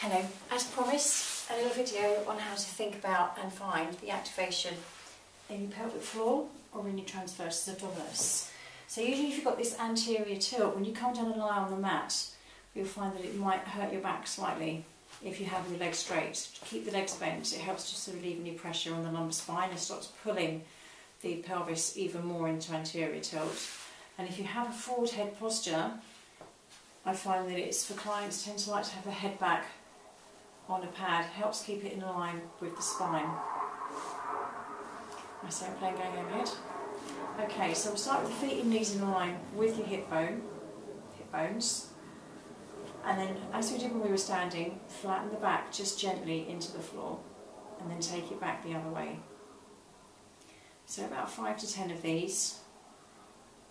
Hello, as promised, a little video on how to think about and find the activation in your pelvic floor or in your transversus abdominis. So usually if you've got this anterior tilt, when you come down and lie on the mat, you'll find that it might hurt your back slightly if you have your legs straight. To keep the legs bent, it helps to sort of relieve any pressure on the lumbar spine and stops pulling the pelvis even more into anterior tilt. And if you have a forward head posture, I find that it's for clients tend to like to have the head back on a pad. It helps keep it in line with the spine. I say I'm playing going overhead. Okay, so we'll start with the feet and knees in line with your hip bones. And then, as we did when we were standing, flatten the back just gently into the floor and then take it back the other way. So about 5 to 10 of these.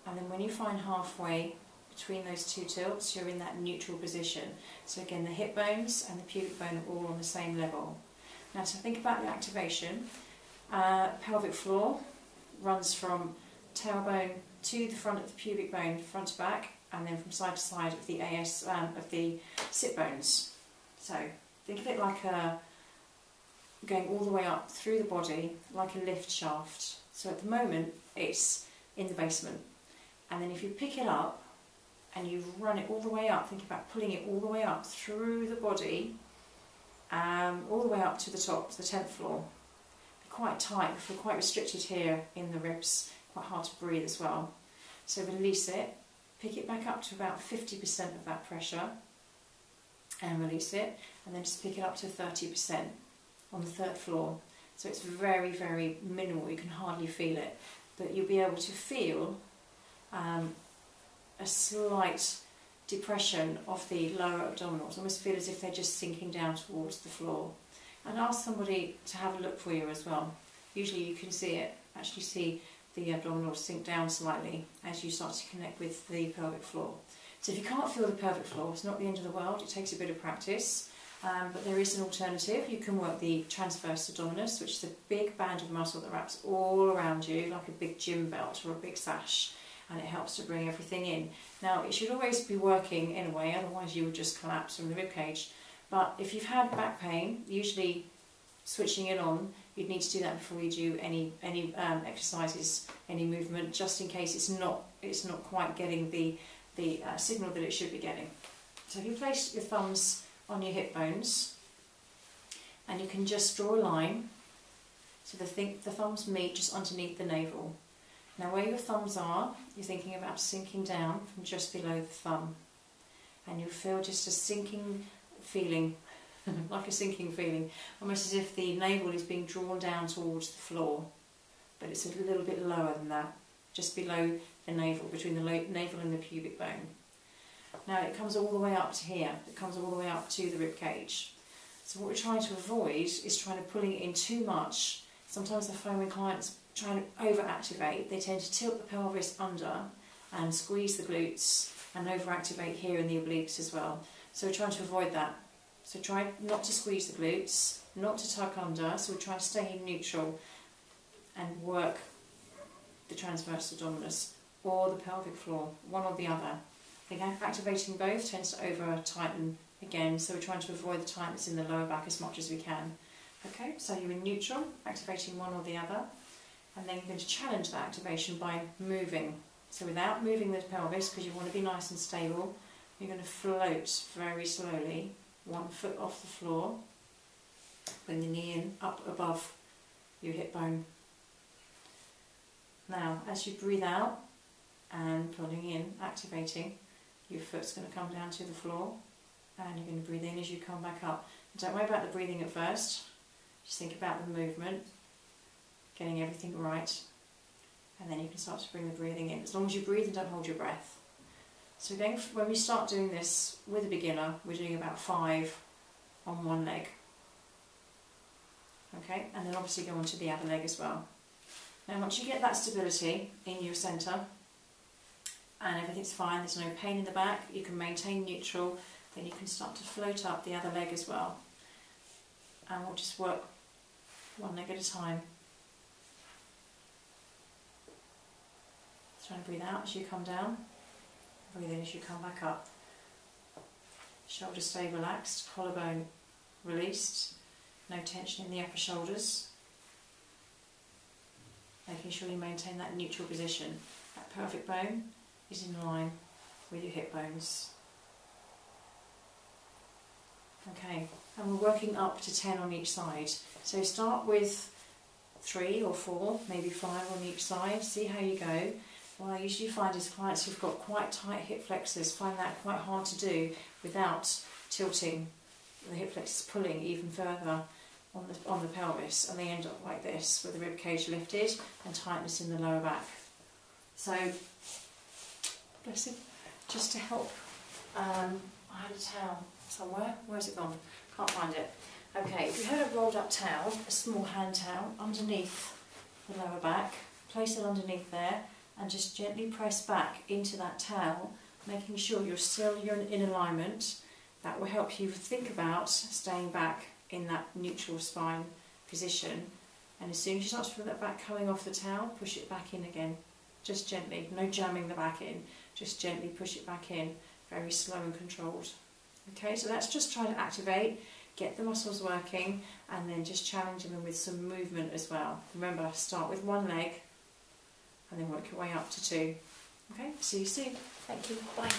And then when you find halfway between those two tilts, you're in that neutral position. So again, the hip bones and the pubic bone are all on the same level. Now to think about the activation, pelvic floor runs from tailbone to the front of the pubic bone, front to back, and then from side to side of the of the sit bones. So think of it like going all the way up through the body, like a lift shaft. So at the moment, it's in the basement. And then if you pick it up and you run it all the way up, think about pulling it all the way up through the body, all the way up to the top, to the 10th floor. Be quite tight, you feel quite restricted here in the ribs, quite hard to breathe as well. So release it, pick it back up to about 50% of that pressure, and release it, and then just pick it up to 30% on the 3rd floor. So it's very, very minimal, you can hardly feel it, but you'll be able to feel a slight depression of the lower abdominals, almost feel as if they're just sinking down towards the floor. And ask somebody to have a look for you as well. Usually you can see it, actually see the abdominals sink down slightly as you start to connect with the pelvic floor. So if you can't feel the pelvic floor, it's not the end of the world, it takes a bit of practice, but there is an alternative. You can work the transversus abdominis, which is a big band of muscle that wraps all around you like a big gym belt or a big sash, and it helps to bring everything in. Now it should always be working in a way, otherwise you would just collapse from the rib cage. But if you've had back pain, usually switching it on, you'd need to do that before you do any exercises, any movement, just in case it's not quite getting the signal that it should be getting. So if you place your thumbs on your hip bones, and you can just draw a line, so the thumbs meet just underneath the navel. Now where your thumbs are, you're thinking about sinking down from just below the thumb, and you'll feel just a sinking feeling, like a sinking feeling, almost as if the navel is being drawn down towards the floor, but it's a little bit lower than that, just below the navel, between the navel and the pubic bone. Now it comes all the way up to here, it comes all the way up to the rib cage. So what we're trying to avoid is trying to pulling it in too much. Sometimes I find when clients try to overactivate, they tend to tilt the pelvis under and squeeze the glutes and overactivate here in the obliques as well. So we're trying to avoid that. So try not to squeeze the glutes, not to tuck under, so we're trying to stay in neutral and work the transversus abdominis or the pelvic floor, one or the other. I think activating both tends to over-tighten again, so we're trying to avoid the tightness in the lower back as much as we can. Okay, so you're in neutral, activating one or the other, and then you're going to challenge that activation by moving. So without moving the pelvis, because you want to be nice and stable, you're going to float very slowly, 1 foot off the floor, bring the knee in up above your hip bone. Now, as you breathe out and pulling in, activating, your foot's going to come down to the floor, and you're going to breathe in as you come back up. Don't worry about the breathing at first, just think about the movement, getting everything right, and then you can start to bring the breathing in, as long as you breathe and don't hold your breath. So when we start doing this with a beginner, we're doing about 5 on one leg. Okay, and then obviously go on to the other leg as well. Now once you get that stability in your centre, and everything's fine, there's no pain in the back, you can maintain neutral, then you can start to float up the other leg as well. And we'll just work one leg at a time. Try and breathe out as you come down, breathe in as you come back up. Shoulders stay relaxed, collarbone released, no tension in the upper shoulders. Making sure you maintain that neutral position. That pelvic bone is in line with your hip bones. Okay, and we're working up to 10 on each side. So start with 3 or 4, maybe 5 on each side, see how you go. What I usually find is clients who've got quite tight hip flexors find that quite hard to do without tilting the hip flexors, pulling even further on the pelvis, and they end up like this with the rib cage lifted and tightness in the lower back. So, bless him, just to help, I had a towel somewhere, where's it gone? Can't find it. Okay, if you had a rolled up towel, a small hand towel, underneath the lower back, place it underneath there and just gently press back into that towel, making sure you're still in alignment. That will help you think about staying back in that neutral spine position, and as soon as you start to feel that back coming off the towel, push it back in again, just gently, no jamming the back in, just gently push it back in, very slow and controlled. Okay, so that's just trying to activate, get the muscles working, and then just challenging them with some movement as well. Remember, start with one leg and then work your way up to 2. Okay, see you soon. Thank you, bye.